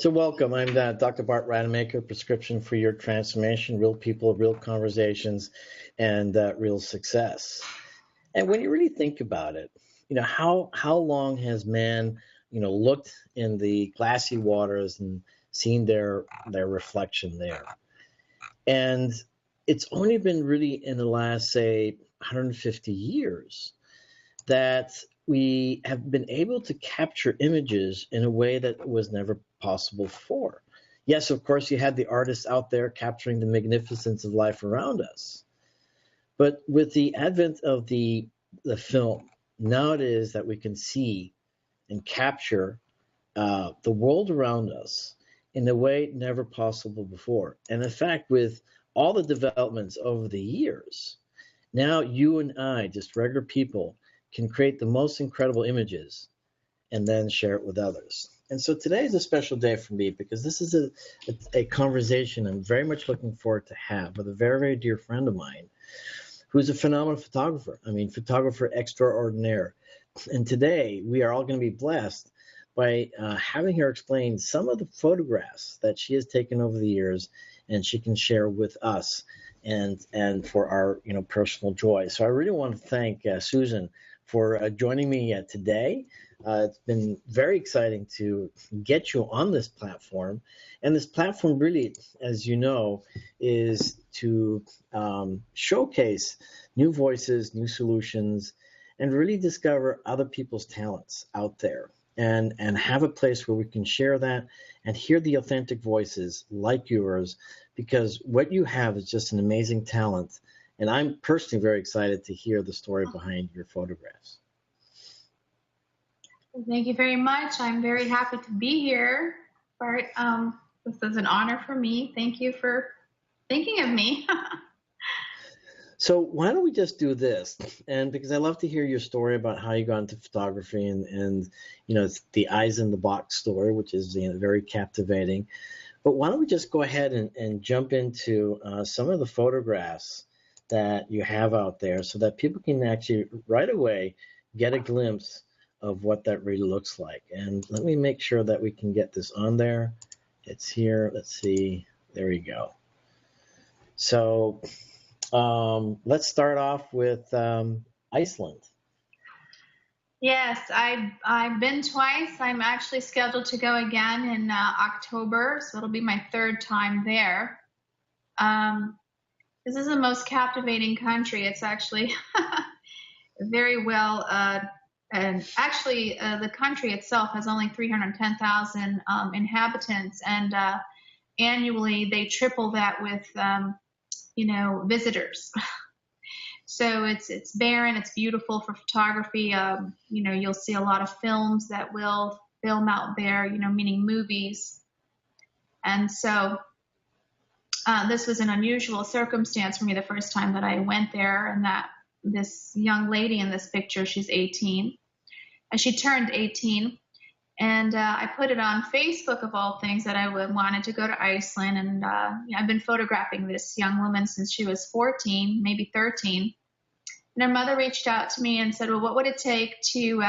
So welcome. I'm Dr. Bart Rademaker, Prescription for Your Transformation, Real People, Real Conversations, and Real Success. And when you really think about it, how long has man, looked in the glassy waters and seen their reflection there? And it's only been really in the last, say, 150 years that we have been able to capture images in a way that was never possible before. Yes, of course, you had the artists out there capturing the magnificence of life around us. But with the advent of the film, now it is that we can see and capture the world around us in a way never possible before. And in fact, with all the developments over the years, now you and I, just regular people, can create the most incredible images and then share it with others. And so today is a special day for me because this is a conversation I'm very much looking forward to have with a very, very dear friend of mine who's a phenomenal photographer. I mean, photographer extraordinaire. And today we are all going to be blessed by having her explain some of the photographs that she has taken over the years and she can share with us and for our personal joy. So I really want to thank Susan for joining me today. It's been very exciting to get you on this platform. And this platform really, as you know, is to showcase new voices, new solutions, and really discover other people's talents out there and have a place where we can share that and hear the authentic voices like yours, because what you have is just an amazing talent. And I'm personally very excited to hear the story behind your photographs. Thank you very much. I'm very happy to be here, Bart. This is an honor for me. Thank you for thinking of me. So why don't we just do this? And because I love to hear your story about how you got into photography and it's the eyes in the box story, which is very captivating. But why don't we just go ahead and jump into some of the photographs that you have out there so that people can actually right away get a glimpse of what that really looks like. And let me make sure that we can get this on there. It's here. Let's see. There we go. So let's start off with Iceland. Yes, I've been twice. I'm actually scheduled to go again in October, so it'll be my third time there. This is the most captivating country. It's actually very well, and actually the country itself has only 310,000 inhabitants, and annually they triple that with visitors. So it's barren. It's beautiful for photography. You'll see a lot of films that will film out there, meaning movies. And so this was an unusual circumstance for me the first time that I went there, and that this young lady in this picture, she's 18. And she turned 18. And I put it on Facebook, of all things, that I wanted to go to Iceland. And I've been photographing this young woman since she was 14, maybe 13. And her mother reached out to me and said, well, what would it take to,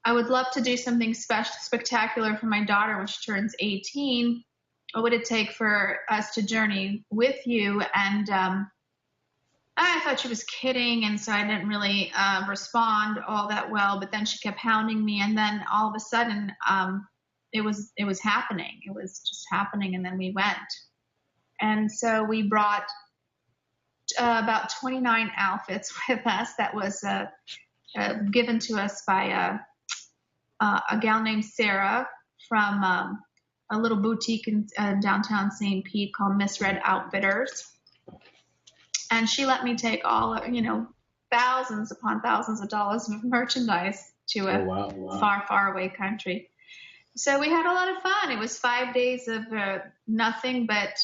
I would love to do something spectacular for my daughter when she turns 18. What would it take for us to journey with you? And I thought she was kidding, and so I didn't really respond all that well. But then she kept hounding me, and then all of a sudden, it was happening. It was just happening, and then we went. And so we brought about 29 outfits with us. That was given to us by a gal named Sarah from a little boutique in downtown St. Pete called Miss Red Outfitters. And she let me take all, thousands upon thousands of dollars of merchandise to a far, far away country. So we had a lot of fun. It was 5 days of nothing but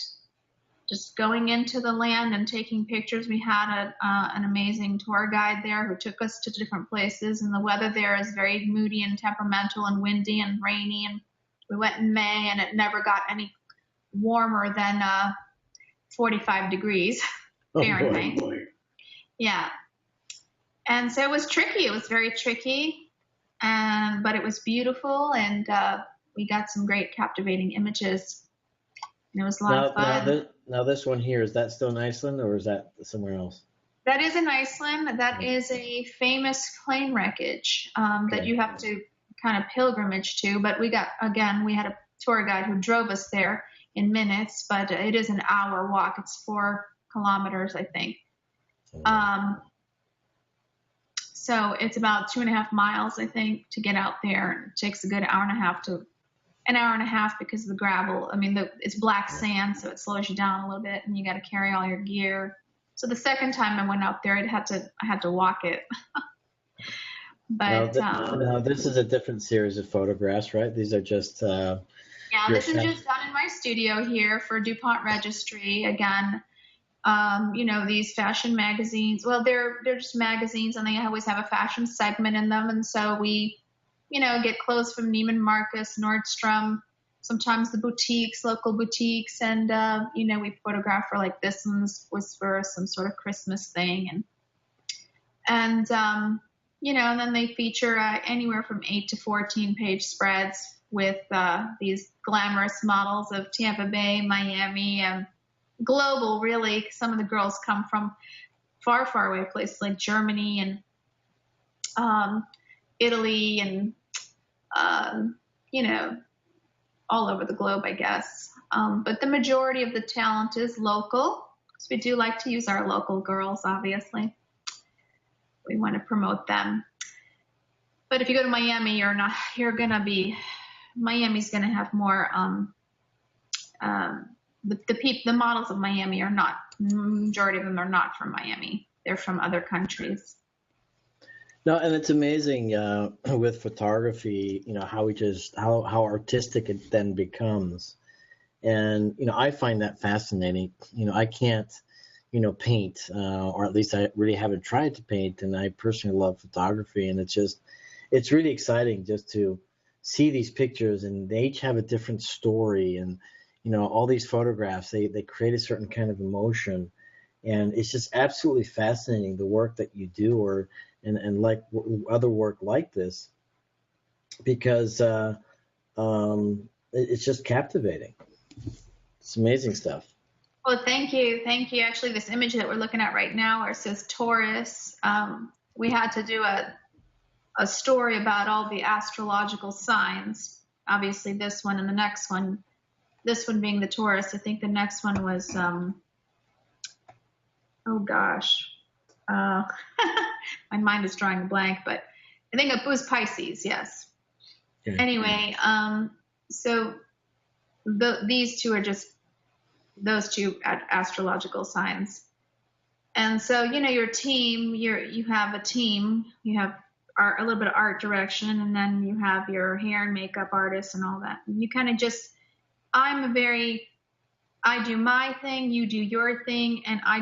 just going into the land and taking pictures. We had an amazing tour guide there who took us to different places. And the weather there is very moody and temperamental and windy and rainy. And we went in May, and it never got any warmer than 45 degrees. Fahrenheit. Oh, boy. Yeah. And so it was tricky. It was very tricky, but it was beautiful. And we got some great captivating images. And it was a lot of fun. Now this one here, is that still in Iceland or is that somewhere else? That is in Iceland. That is a famous plane wreckage that Okay. you have to kind of pilgrimage to. But we had a tour guide who drove us there in minutes, but it is an hour walk. It's 4 kilometers, I think. So it's about 2.5 miles, I think, to get out there. It takes a good an hour and a half because of the gravel. I mean, it's black sand, so it slows you down a little bit, and you got to carry all your gear. So the second time I went out there, I had to walk it. But now this is a different series of photographs, right? These are just yeah, this is just done in my studio here for DuPont Registry. Again, these fashion magazines. Well, they're just magazines, and they always have a fashion segment in them. And so we, get clothes from Neiman Marcus, Nordstrom, sometimes the boutiques, local boutiques, and we photograph for, like, this one was for some sort of Christmas thing, and then they feature anywhere from 8 to 14 page spreads with these glamorous models of Tampa Bay, Miami, global, really. Some of the girls come from far, far away places like Germany and Italy and all over the globe, I guess. But the majority of the talent is local, because we do like to use our local girls, obviously. We want to promote them. But if you go to Miami, Miami's going to have more, the models of Miami are not, majority of them are not from Miami. They're from other countries. No, and it's amazing with photography, how artistic it then becomes. And, I find that fascinating. I can't, paint, or at least I really haven't tried to paint. And I personally love photography. And it's really exciting just to see these pictures, and they each have a different story. And, all these photographs, they create a certain kind of emotion. And it's just absolutely fascinating, the work that you do, and like other work like this, because it's just captivating. It's amazing stuff. Well, thank you. Actually, this image that we're looking at right now, where it says Taurus, we had to do a story about all the astrological signs. Obviously, this one and the next one. This one being the Taurus. I think the next one was, oh gosh, my mind is drawing a blank, but I think it was Pisces. Yes. Okay. Anyway, so these two are just those two astrological signs. And so, your team, you have a team, you have a little bit of art direction, and then you have your hair and makeup artist and all that. And you kind of just, I do my thing, you do your thing, and I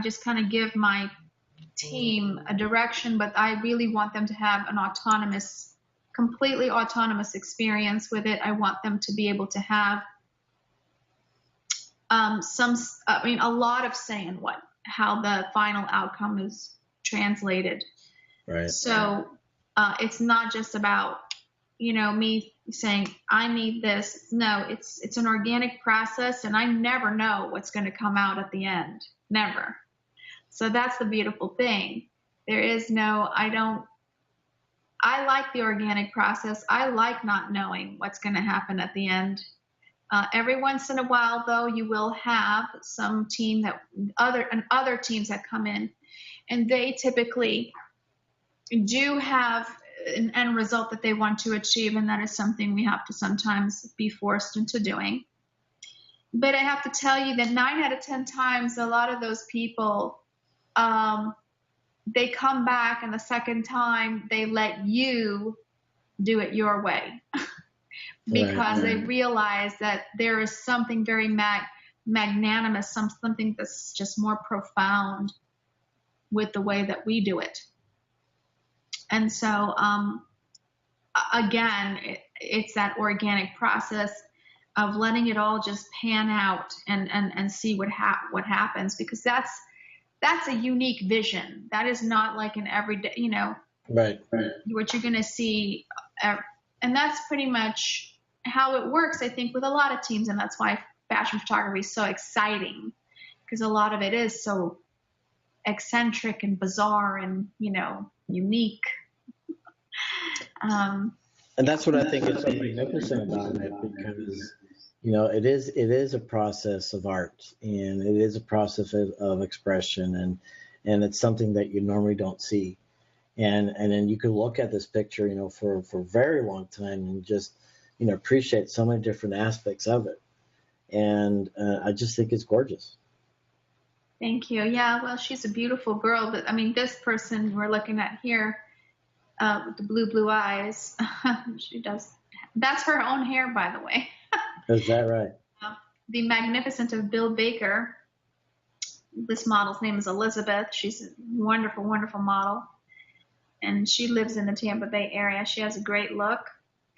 just kind of give my team a direction, but I really want them to have an completely autonomous experience with it. I want them to be able to have a lot of say in how the final outcome is translated. Right. So it's not just about, me saying, I need this. No, it's an organic process, and I never know what's going to come out at the end. Never. So that's the beautiful thing. There is I like the organic process. I like not knowing what's going to happen at the end. Every once in a while, though, you will have some team other teams that come in, and they typically do have an end result that they want to achieve, and that is something we have to sometimes be forced into doing. But I have to tell you that 9 out of 10 times, a lot of those people, they come back, and the second time they let you do it your way. Because they realize that there is something very magnanimous, something that's just more profound with the way that we do it. And so, again, it's that organic process of letting it all just pan out and see what happens, because that's a unique vision. That is not like an everyday, right. what you're going to see. And that's pretty much how it works, I think, with a lot of teams, and that's why fashion photography is so exciting, because a lot of it is so eccentric and bizarre and, unique. And that's what I think is so magnificent about it, because it is a process of art, and it is a process of expression, and it's something that you normally don't see. And then you can look at this picture, for a very long time, and just appreciate so many different aspects of it. And I just think it's gorgeous. Thank you. Yeah, well, she's a beautiful girl, but I mean, this person we're looking at here, with the blue eyes, she does. That's her own hair, by the way. Is that right? The Magnificent of Bill Baker. This model's name is Elizabeth. She's a wonderful, wonderful model, and she lives in the Tampa Bay area. She has a great look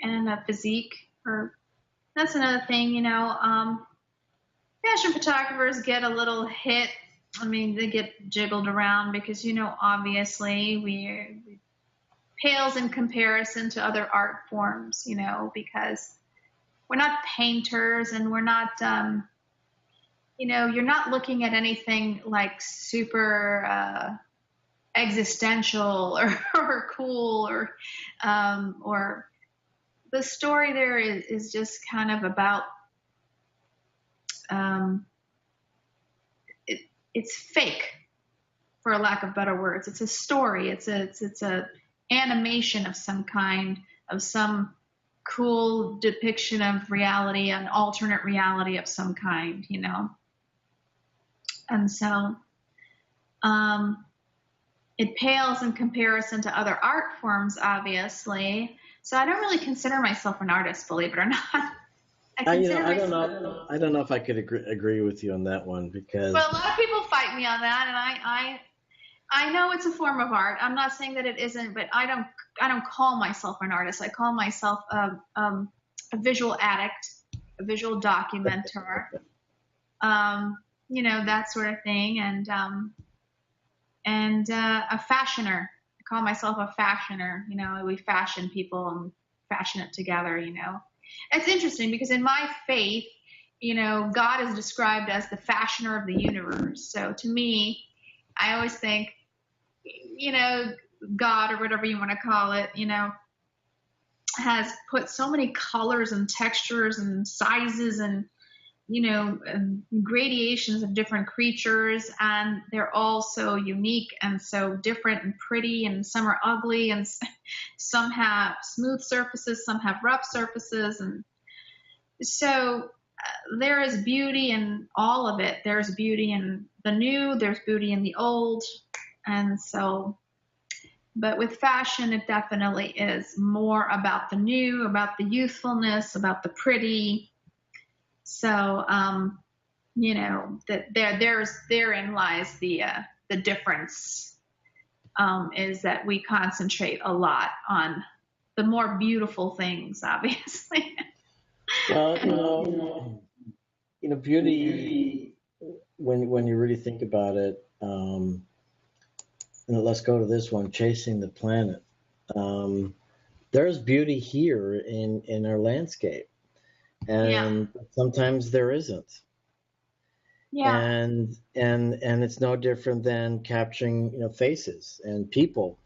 and a physique. That's another thing, fashion photographers get a little hit. I mean, they get jiggled around because, obviously we pales in comparison to other art forms, because we're not painters, and we're not, you're not looking at anything like super existential or cool, or the story there is just kind of about, it's fake, for a lack of better words. It's a story. It's a animation of some kind, of some cool depiction of reality, an alternate reality of some kind, And so it pales in comparison to other art forms, obviously. So I don't really consider myself an artist, believe it or not. I don't know if I could agree with you on that one, because. Well, a lot of people fight me on that, and I know it's a form of art. I'm not saying that it isn't, but I don't call myself an artist. I call myself a visual addict, a visual documenter, that sort of thing, and a fashioner. I call myself a fashioner. We fashion people and fashion it together. It's interesting because in my faith, God is described as the fashioner of the universe. So to me, I always think, God, or whatever you want to call it, has put so many colors and textures and sizes and, gradations of different creatures, and they're all so unique and so different and pretty, and some are ugly, and some have smooth surfaces, some have rough surfaces, and so there is beauty in all of it. There's beauty in the new, there's beauty in the old, and so, but with fashion, it definitely is more about the new, about the youthfulness, about the pretty. So, therein lies the difference, is that we concentrate a lot on the more beautiful things, obviously. Well, beauty, when you really think about it, let's go to this one, Chasing the Planet. There's beauty here in our landscape, and sometimes there isn't. Yeah. And it's no different than capturing, faces and people.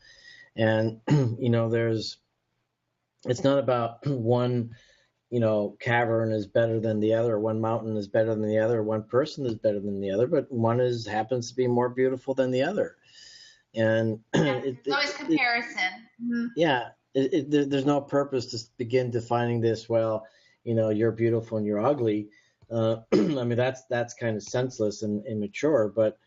And, it's not about one, cavern is better than the other, one mountain is better than the other, one person is better than the other, but one happens to be more beautiful than the other. And it's always comparison. Yeah. There's no purpose to begin defining this. Well, you're beautiful and you're ugly. I mean, that's kind of senseless and immature. But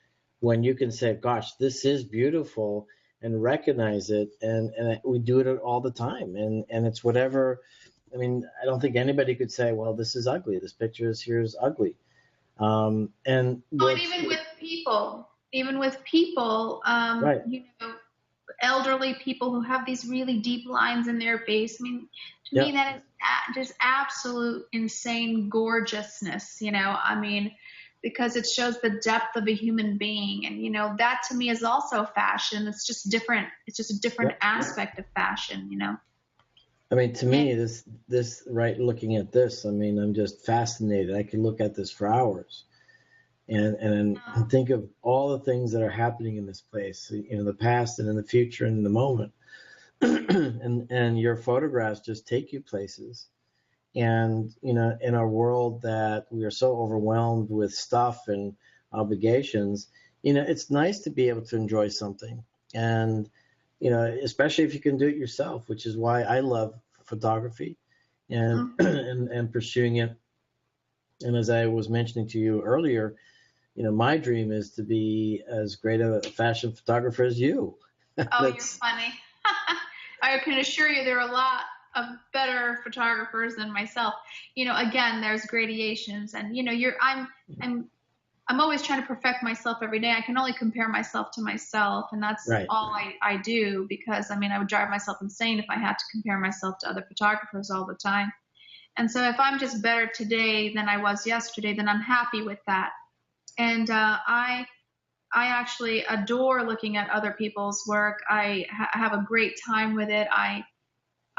when you can say, "Gosh, this is beautiful," and recognize it, and we do it all the time, and it's whatever. I mean, I don't think anybody could say, "Well, this is ugly. This picture here is ugly." And even with people, right. Elderly people who have these really deep lines in their face. I mean, to me, that is just absolute insane gorgeousness, I mean, because it shows the depth of a human being. And, that to me is also fashion. It's just different. It's just a different aspect of fashion, I mean, to And me, this right, looking at this, I mean, I'm just fascinated. I could look at this for hours, and think of all the things that are happening in this place, in the past and in the future and in the moment. And your photographs just take you places. And in a world that we are so overwhelmed with stuff and obligations, it's nice to be able to enjoy something. And especially if you can do it yourself, which is why I love photography and and pursuing it. And as I was mentioning to you earlier, my dream is to be as great a fashion photographer as you. oh, you're That's funny. I can assure you there are a lot of better photographers than myself. Again, there's gradations, and I'm I'm always trying to perfect myself every day. I can only compare myself to myself, and that's right. all I do, because I would drive myself insane if I had to compare myself to other photographers all the time. And so if I'm just better today than I was yesterday, then I'm happy with that. And I actually adore looking at other people's work. I have a great time with it. I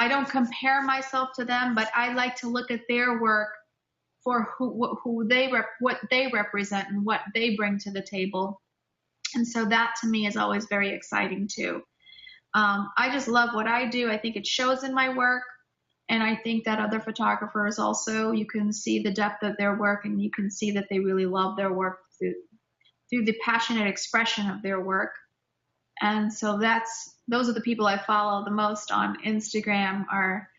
don't compare myself to them, but I like to look at their work for what they represent and what they bring to the table. And so that to me is always very exciting too. I just love what I do. I think it shows in my work. And I think that other photographers also, you can see the depth of their work, and you can see that they really love their work through the passionate expression of their work. And so those are the people I follow the most on Instagram, are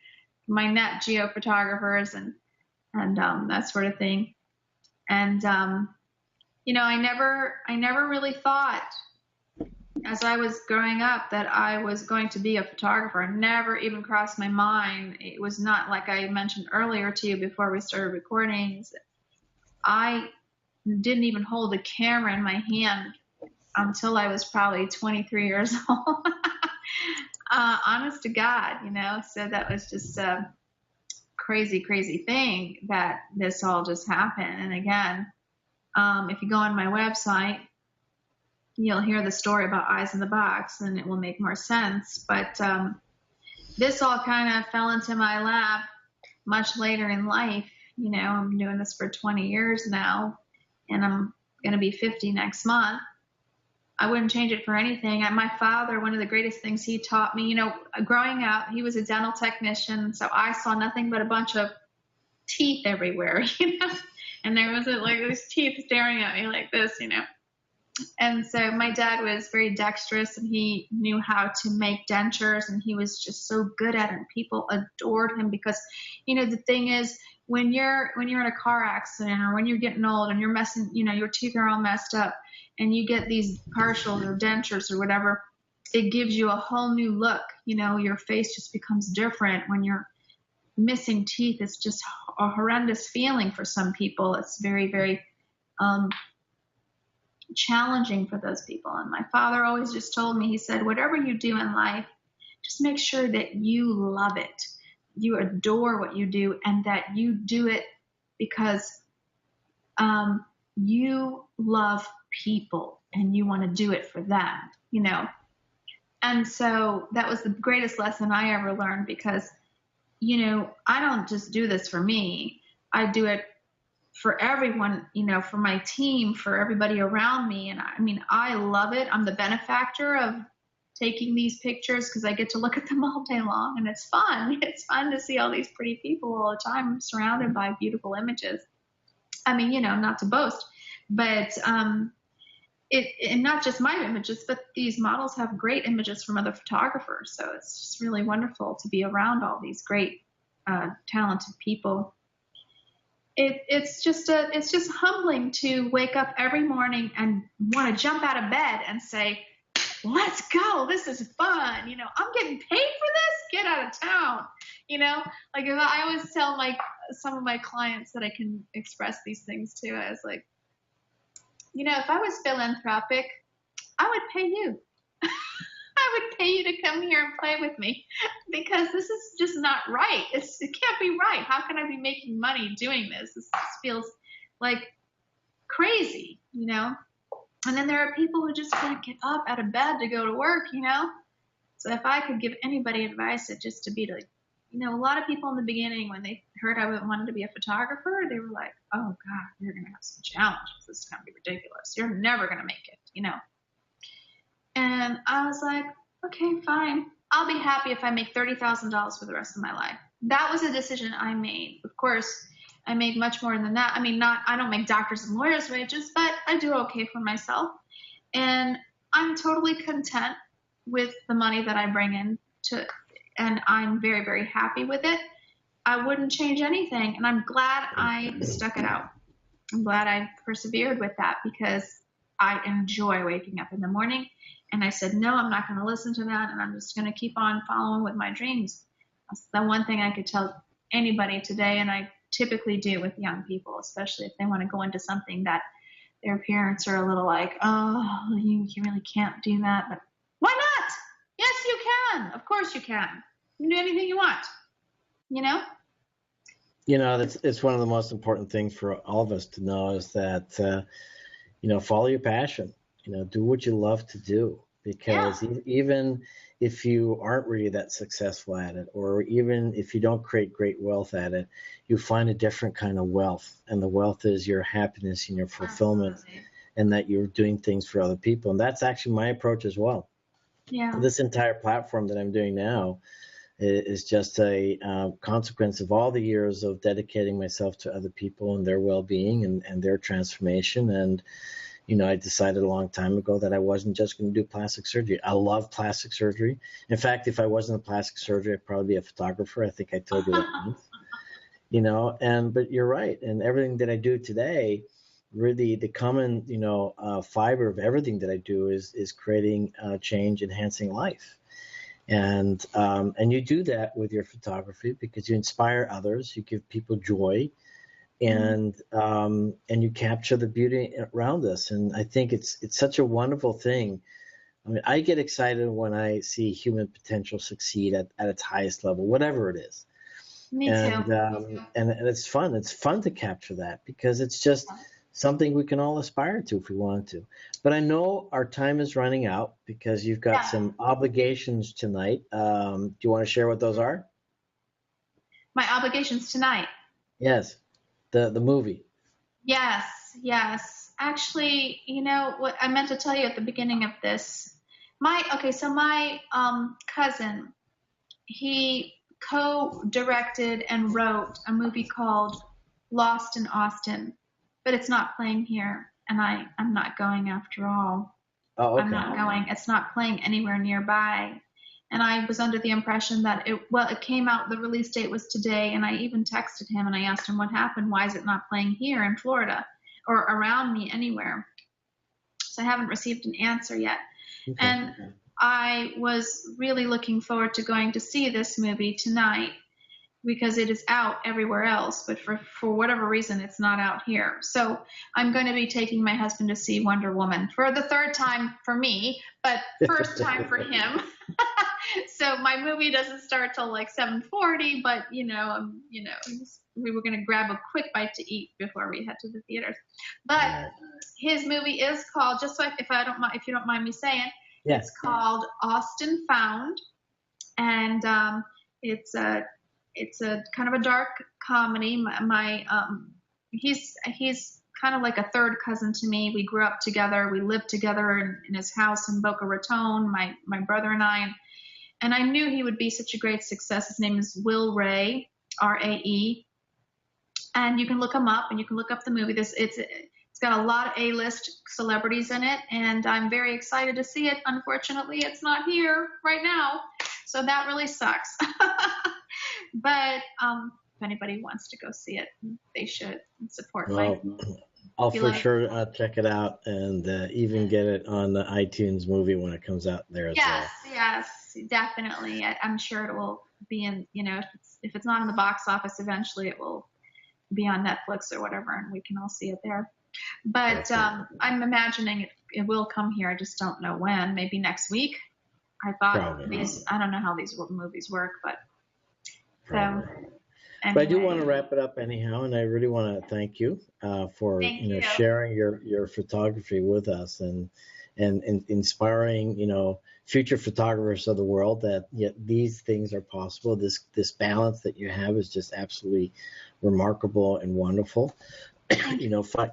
my Nat Geo photographers and that sort of thing. And I never really thought, as I was growing up, that I was going to be a photographer. It never even crossed my mind. It was not like I mentioned earlier to you before we started recording. I didn't even hold a camera in my hand until I was probably 23 years old. Honest to God, so that was just a crazy, crazy thing that this all just happened. And again, if you go on my website, you'll hear the story about Eyes in the Box, and it will make more sense. But this all kind of fell into my lap much later in life. I'm doing this for 20 years now, and I'm going to be 50 next month. I wouldn't change it for anything. My father, one of the greatest things he taught me, growing up, he was a dental technician, so I saw nothing but a bunch of teeth everywhere, and there was like these teeth staring at me like this, And so my dad was very dexterous, and he knew how to make dentures, and he was just so good at it. And people adored him because, the thing is, when you're in a car accident, or when you're getting old and you're messing, your teeth are all messed up, and you get these partials or dentures or whatever, it gives you a whole new look. Your face just becomes different when you're missing teeth. It's just a horrendous feeling for some people. It's very, very challenging for those people. And my father always just told me, he said, whatever you do in life, just make sure that you love it. You adore what you do, and that you do it because you love people and you want to do it for them, And so that was the greatest lesson I ever learned, because, I don't just do this for me. I do it for everyone, for my team, for everybody around me. And I love it. I'm the benefactor of taking these pictures because I get to look at them all day long, and it's fun. It's fun to see all these pretty people all the time. I'm surrounded by beautiful images. Not to boast, but and not just my images, but these models have great images from other photographers. So it's just really wonderful to be around all these great, talented people. It's just humbling to wake up every morning and want to jump out of bed and say, let's go. This is fun. I'm getting paid for this. Get out of town. Like, if I always tell some of my clients that I can express these things to, I was like, if I was philanthropic, I would pay you. I would pay you to come here and play with me, because this is just not right. It can't be right. How can I be making money doing this? This feels like crazy, And then there are people who just can't get up out of bed to go to work, So if I could give anybody advice, it'd just to be to a lot of people in the beginning, when they heard I wanted to be a photographer, they were like, oh God, you're going to have some challenges. This is going to be ridiculous. You're never going to make it. And I was like, okay, fine. I'll be happy if I make $30,000 for the rest of my life. That was a decision I made. Of course, I make much more than that. I mean, I don't make doctors and lawyers wages, but I do okay for myself. And I'm totally content with the money that I bring in and I'm very, very happy with it. I wouldn't change anything. And I'm glad I stuck it out. I'm glad I persevered with that because I enjoy waking up in the morning. And I said, no, I'm not going to listen to that. And I'm just going to keep on following with my dreams. That's the one thing I could tell anybody today. And I typically do with young people, especially if they want to go into something that their parents are a little like, oh, you really can't do that. But why not? Yes, you can. Of course you can. You can do anything you want, you know? It's one of the most important things for all of us to know is that, follow your passion, do what you love to do, because even if you aren't really that successful at it, or even if you don't create great wealth at it, you find a different kind of wealth. And the wealth is your happiness and your fulfillment. Absolutely. And that you're doing things for other people. And that's actually my approach as well. Yeah. This entire platform that I'm doing now is just a consequence of all the years of dedicating myself to other people and their well-being and their transformation. And, I decided a long time ago that I wasn't just going to do plastic surgery. I love plastic surgery. In fact, if I wasn't a plastic surgery, I'd probably be a photographer. I think I told you that once. But you're right. And everything that I do today, really the common, fiber of everything that I do is creating change, enhancing life. And you do that with your photography because you inspire others, you give people joy, and you capture the beauty around us. And I think it's such a wonderful thing. I mean, I get excited when I see human potential succeed at its highest level, whatever it is. Me too. And it's fun. It's fun to capture that because it's just something we can all aspire to if we want to. But I know our time is running out because you've got some obligations tonight. Do you want to share what those are? My obligations tonight? Yes. The movie. Yes. Actually, what I meant to tell you at the beginning of this. My cousin, he co-directed and wrote a movie called Lost in Austin. But it's not playing here, and I'm not going after all. Oh, okay. I'm not going. It's not playing anywhere nearby. And I was under the impression that it came out, the release date was today, and I even texted him and I asked him what happened. Why is it not playing here in Florida or around me anywhere? So I haven't received an answer yet. Okay. And I was really looking forward to going to see this movie tonight, because it is out everywhere else, but for whatever reason, it's not out here. So I'm going to be taking my husband to see Wonder Woman for the third time for me, but first time for him. So my movie doesn't start till like 7:40, but we were going to grab a quick bite to eat before we head to the theaters. But his movie is called, just so if you don't mind me saying, it's called Austin Found, and it's a kind of a dark comedy. He's kind of like a third cousin to me. We grew up together. We lived together in his house in Boca Raton, my brother and I. And I knew he would be such a great success. His name is Will Ray, R-A-E. And you can look him up, and you can look up the movie. It's got a lot of A-list celebrities in it, and I'm very excited to see it. Unfortunately, it's not here right now, so that really sucks. But if anybody wants to go see it, they should support I'll for sure check it out and even get it on the iTunes movie when it comes out there as well. Yes, definitely. I'm sure it will be in, if it's not in the box office, eventually it will be on Netflix or whatever, and we can all see it there. But I'm imagining it will come here. I just don't know when. Maybe next week. I thought I don't know how these movies work, but so. Anyway. But I do want to wrap it up anyhow, and I really want to thank you for sharing your photography with us and inspiring future photographers of the world that yet these things are possible. This balance that you have is just absolutely remarkable and wonderful.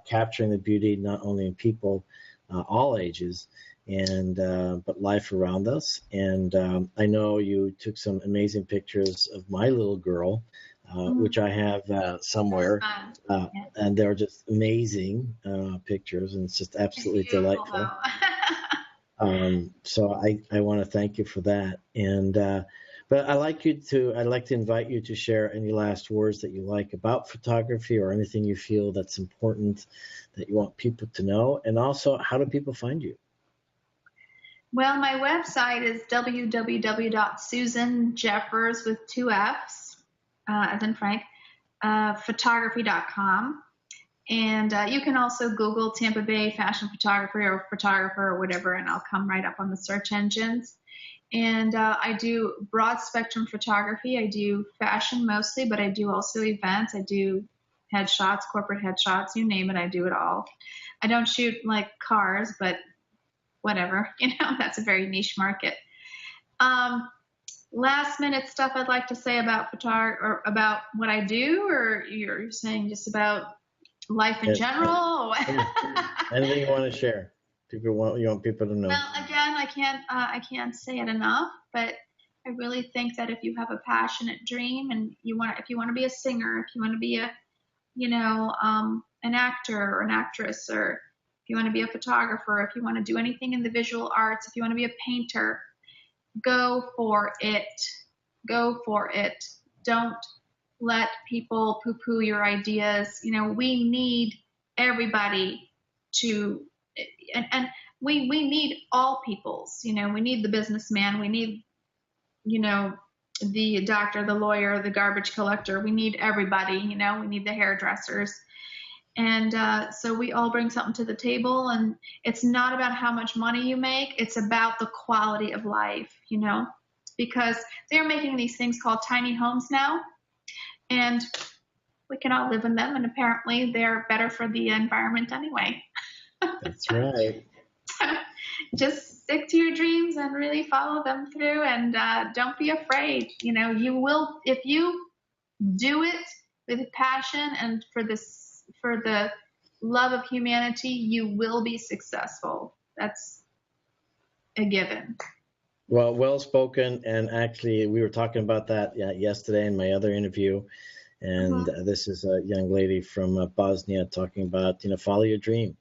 Capturing the beauty not only in people, all ages, and but life around us. And I know you took some amazing pictures of my little girl, which I have somewhere, Yeah. and they're just amazing pictures, and it's just absolutely It's beautiful, delightful. though. So I want to thank you for that. And but I'd like to invite you to share any last words that you like about photography or anything you feel that's important that you want people to know. And also, how do people find you? Well, my website is www.susanjeffers with two F's, as in Frank, photography.com. And you can also Google Tampa Bay fashion photography or photographer or whatever, and I'll come right up on the search engines. And I do broad spectrum photography. I do fashion mostly, but I do also events. I do headshots, corporate headshots, you name it, I do it all. I don't shoot like cars, but whatever, that's a very niche market. Last minute stuff I'd like to say about or about what I do, or you're saying just about life in general? Anything you want to share? You want people to know. Well, again, I can't say it enough, but I really think that if you have a passionate dream and if you want to be a singer, if you want to be an actor or an actress, or if you want to be a photographer, if you want to do anything in the visual arts, if you want to be a painter, go for it. Go for it. Don't let people poo-poo your ideas. We need everybody to, and we need all peoples. We need the businessman. We need, the doctor, the lawyer, the garbage collector. We need everybody. We need the hairdressers. And so we all bring something to the table, and it's not about how much money you make. It's about the quality of life, because they're making these things called tiny homes now, and we can all live in them, and apparently they're better for the environment anyway. That's right. Just stick to your dreams and really follow them through, and don't be afraid. You will, if you do it with passion and for the love of humanity, you will be successful. That's a given. Well spoken. And actually, we were talking about that yesterday in my other interview. And this is a young lady from Bosnia talking about, follow your dream.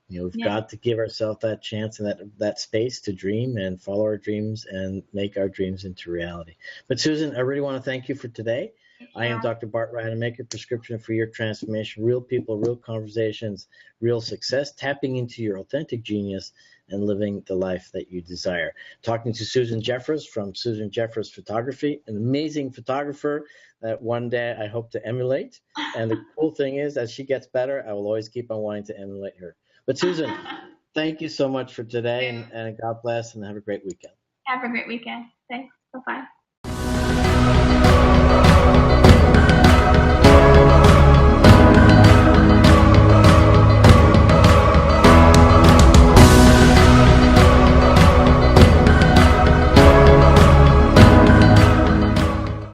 We've got to give ourselves that chance and that space to dream and follow our dreams and make our dreams into reality. But Susan, I really want to thank you for today. I am Dr. Bart Rademaker, Prescription for Your Transformation, real people, real conversations, real success, tapping into your authentic genius and living the life that you desire. Talking to Susan Jeffers from Susan Jeffers Photography, an amazing photographer that one day I hope to emulate. And the cool thing is, as she gets better, I will always keep on wanting to emulate her. But Susan, thank you so much for today, and God bless, and have a great weekend. Have a great weekend. Thanks. Bye-bye.